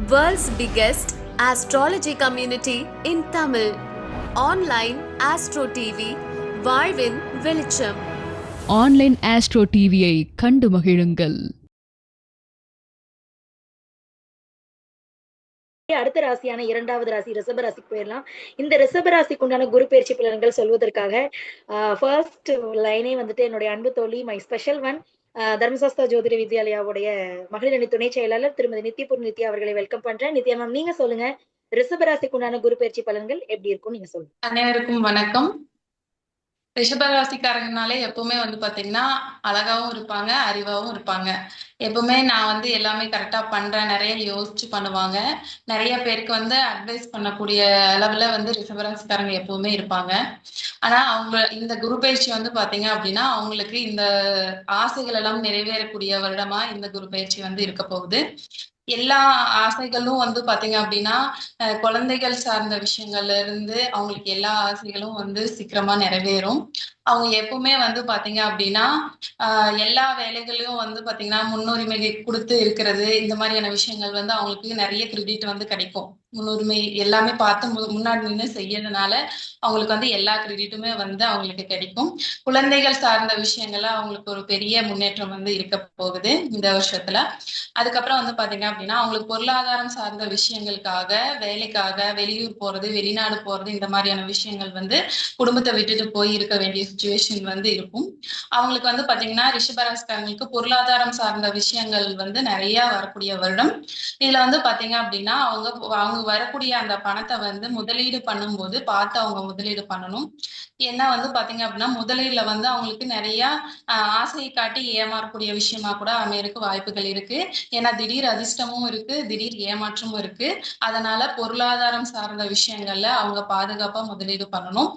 World's biggest astrology community in Tamil. Online Astro TV, வாழ்வின் வெளிச்சம். Online astro டிவியை கண்டு மகிழுங்கள். அடுத்த ராசியான இரண்டாவது ராசி ரிஷப ராசிக்கு போயிடலாம். இந்த ரிஷப ராசிக்கு உண்டான குரு பயிற்சி பலன்கள் சொல்வதற்காக ஃபர்ஸ்ட் லைனே வந்துட்டு என்னுடைய அன்பு தோழி மை ஸ்பெஷல் ஒன் தர்மசாஸ்திரா ஜோதிட வித்யாலயாவுடைய மகளிர் அணி துணை செயலாளர் திருமதி நித்யபூர் நித்யா அவர்களை வெல்கம் பண்றேன். நித்யா மேம், நீங்க சொல்லுங்க, ரிஷப ராசிக்கு உண்டான குரு பயிற்சி பலன்கள் எப்படி இருக்கும் நீங்க சொல்லுங்க. அனைவருக்கும் வணக்கம். ரிஷபராசிக்காரங்கனாலே எப்பவுமே பாத்தீங்கன்னா அழகாவும் இருப்பாங்க, அறிவாவும் இருப்பாங்க. எப்பவுமே நான் எல்லாமே கரெக்டா பண்றேன், நிறைய யோசிச்சு பண்ணுவாங்க. நிறைய பேருக்கு அட்வைஸ் பண்ணக்கூடிய அளவுல ரிஷபராசிக்காரங்க எப்பவுமே இருப்பாங்க. ஆனா அவங்க இந்த குரு பயிற்சி பாத்தீங்க அப்படின்னா அவங்களுக்கு இந்த ஆசைகள் எல்லாம் நிறைவேறக்கூடிய வருடமா இந்த குரு பயிற்சி இருக்க போகுது. எல்லா ஆசைகளும் பாத்தீங்க அப்படின்னா குழந்தைகள் சார்ந்த விஷயங்கள்ல இருந்து அவங்களுக்கு எல்லா ஆசைகளும் சீக்கிரமா நிறைவேறும். அவங்க எப்பவுமே பாத்தீங்க அப்படின்னா எல்லா வேலைகளையும் பாத்தீங்கன்னா முன்னுரிமை கொடுத்து இருக்கிறது, இந்த மாதிரியான விஷயங்கள் அவங்களுக்கு நிறைய கிரெடிட் கிடைக்கும். முன்னுரிமை எல்லாமே பார்த்து முன்னாடி நின்று செய்யறதுனால அவங்களுக்கு எல்லா கிரெடிட்டுமே அவங்களுக்கு கிடைக்கும். குழந்தைகள் சார்ந்த விஷயங்கள்ல அவங்களுக்கு ஒரு பெரிய முன்னேற்றம் இருக்க போகுது இந்த வருஷத்துல. அதுக்கப்புறம் பாத்தீங்க அப்படின்னா அவங்களுக்கு பொருளாதாரம் சார்ந்த விஷயங்களுக்காக, வேலைக்காக வெளியூர் போறது, வெளிநாடு போறது, இந்த மாதிரியான விஷயங்கள் குடும்பத்தை விட்டுட்டு போய் இருக்க வேண்டிய சுச்சுவேஷன் இருக்கும். அவங்களுக்கு பாத்தீங்கன்னா ரிஷபராசிக்காரங்களுக்கு பொருளாதாரம் சார்ந்த விஷயங்கள் நிறைய வரக்கூடிய வருடம். இதுல பாத்தீங்க அப்படின்னா அவங்க வரக்கூடிய அந்த பணத்தை முதலீடு பண்ணும்போது பார்த்து அவங்க முதலீடு பண்ணணும். ஏன்னா பாத்தீங்க அப்படின்னா முதலீடுல அவங்களுக்கு நிறைய ஆசையை காட்டி ஏமாறக்கூடிய விஷயமா கூட அமையறதுக்கு வாய்ப்புகள் இருக்கு. ஏன்னா திடீர் அதிர்ஷ்டமும் இருக்கு, திடீர் ஏமாற்றமும் இருக்கு. அதனால பொருளாதாரம் சார்ந்த விஷயங்கள்ல அவங்க பாதுகாப்பா முதலீடு பண்ணணும்.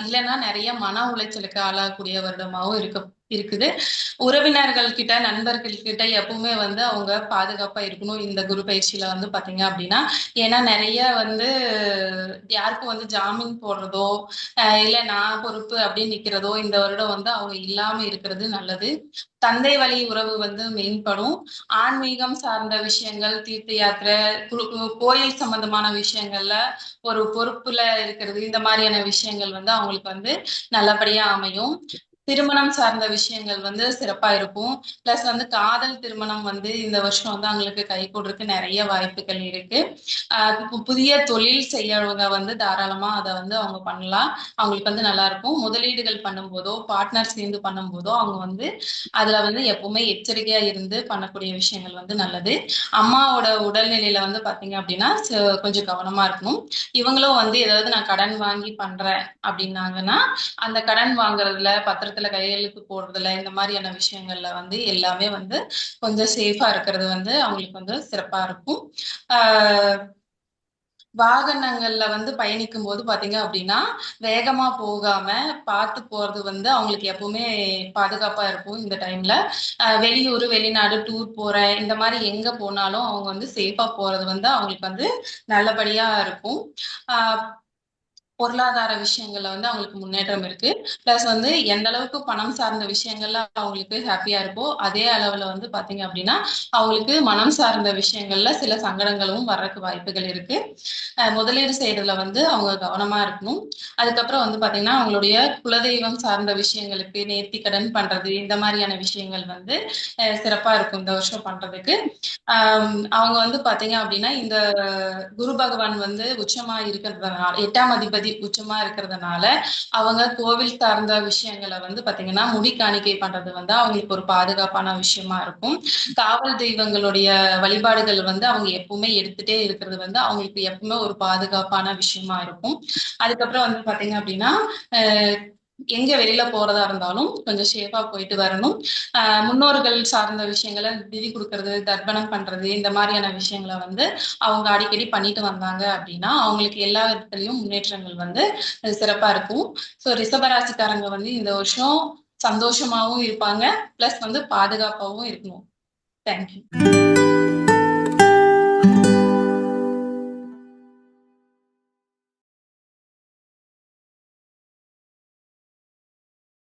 இல்லைன்னா நிறைய மன உளைச்சலுக்கு ஆளாகக்கூடிய வருடமாவும் இருக்குது. உறவினர்கள் கிட்ட, நண்பர்கள் கிட்ட எப்பவுமே அவங்க பாதுகாப்பா இருக்கணும் இந்த குரு பயிற்சியில பாத்தீங்க அப்படின்னா. ஏன்னா நிறைய யாருக்கும் ஜாமீன் போடுறதோ இல்ல நான் பொறுப்பு அப்படின்னு நிக்கிறதோ இந்த வருடம் அவங்க இல்லாம இருக்கிறது நல்லது. தந்தை வழி உறவு மேம்படும். ஆன்மீகம் சார்ந்த விஷயங்கள், தீர்த்த யாத்திரை, கோயில் சம்பந்தமான விஷயங்கள்ல ஒரு பொறுப்புல இருக்கிறது, இந்த மாதிரியான விஷயங்கள் அவங்களுக்கு நல்லபடியா அமையும். திருமணம் சார்ந்த விஷயங்கள் சிறப்பா இருக்கும். பிளஸ் காதல் திருமணம் இந்த வருஷம் அவங்களுக்கு கை கொடுறதுக்கு நிறைய வாய்ப்புகள் இருக்கு. புதிய தொழில் செய்யறவங்க தாராளமா அதை அவங்க பண்ணலாம். அவங்களுக்கு நல்லா இருக்கும். முதலீடுகள் பண்ணும் போதோ, பார்ட்னர் சேர்ந்து பண்ணும் போதோ அவங்க அதுல எப்பவுமே எச்சரிக்கையா இருந்து பண்ணக்கூடிய விஷயங்கள் நல்லது. அம்மாவோட உடல்நிலையில பாத்தீங்க அப்படின்னா கொஞ்சம் கவனமா இருக்கணும். இவங்களும் ஏதாவது நான் கடன் வாங்கி பண்றேன் அப்படின்னாங்கன்னா அந்த கடன் வாங்குறதுல, பத்திரத்துல கையெழுத்து போடுறதுல, இந்த மாதிரியான விஷயங்கள்ல எல்லாமே கொஞ்சம் சேஃபா இருக்கிறது அவங்களுக்கு சிறப்பா இருக்கும். வாகனங்கள்ல பயணிக்கும் போது பாத்தீங்க அப்படின்னா வேகமா போகாம பார்த்து போறது அவங்களுக்கு எப்பவுமே பாதுகாப்பா இருக்கும். இந்த டைம்ல வெளியூர், வெளிநாடு டூர் போறேன், இந்த மாதிரி எங்க போனாலும் அவங்க சேஃபா போறது அவங்களுக்கு நல்லபடியா இருக்கும். பொருளாதார விஷயங்கள்ல அவங்களுக்கு முன்னேற்றம் இருக்கு. பிளஸ் எந்த அளவுக்கு பணம் சார்ந்த விஷயங்கள்ல அவங்களுக்கு ஹாப்பியா இருக்கோ அதே அளவுல பாத்தீங்க அப்படின்னா அவங்களுக்கு மனம் சார்ந்த விஷயங்கள்ல சில சங்கடங்களும் வர்றதுக்கு வாய்ப்புகள் இருக்கு. முதலீடு செய்யறதுல அவங்க கவனமா இருக்கணும். அதுக்கப்புறம் பாத்தீங்கன்னா அவங்களுடைய குலதெய்வம் சார்ந்த விஷயங்களுக்கு நேர்த்தி கடன் பண்றது, இந்த மாதிரியான விஷயங்கள் சிறப்பா இருக்கும் இந்த வருஷம் பண்றதுக்கு. அவங்க பாத்தீங்க அப்படின்னா இந்த குரு பகவான் உச்சமா இருக்கிறதுனால, 8ஆம் அதிபதி உச்சமா இருக்கிறதுனால அவங்க கோவில் சார்ந்த விஷயங்களை பாத்தீங்கன்னா முடி காணிக்கை பண்றது அவங்களுக்கு ஒரு பாதுகாப்பான விஷயமா இருக்கும். காவல் தெய்வங்களுடைய வழிபாடுகள் அவங்க எப்பவுமே எடுத்துட்டே இருக்கிறது அவங்களுக்கு எப்பவுமே ஒரு பாதுகாப்பான விஷயமா இருக்கும். அதுக்கப்புறம் பாத்தீங்க அப்படின்னா எங்க வெளியில போறதா இருந்தாலும் கொஞ்சம் சேஃபா போயிட்டு வரணும். முன்னோர்கள் சார்ந்த விஷயங்களை திதி கொடுக்கறது, தர்ப்பணம் பண்றது, இந்த மாதிரியான விஷயங்களை அவங்க அடிக்கடி பண்ணிட்டு வந்தாங்க அப்படின்னா அவங்களுக்கு எல்லா விதத்திலையும் முன்னேற்றங்கள் சிறப்பா இருக்கும். ஸோ ரிஷபராசிக்காரங்க இந்த வருஷம் சந்தோஷமாவும் இருப்பாங்க, பிளஸ் பாதுகாப்பாவும் இருக்கணும். தேங்க்யூ.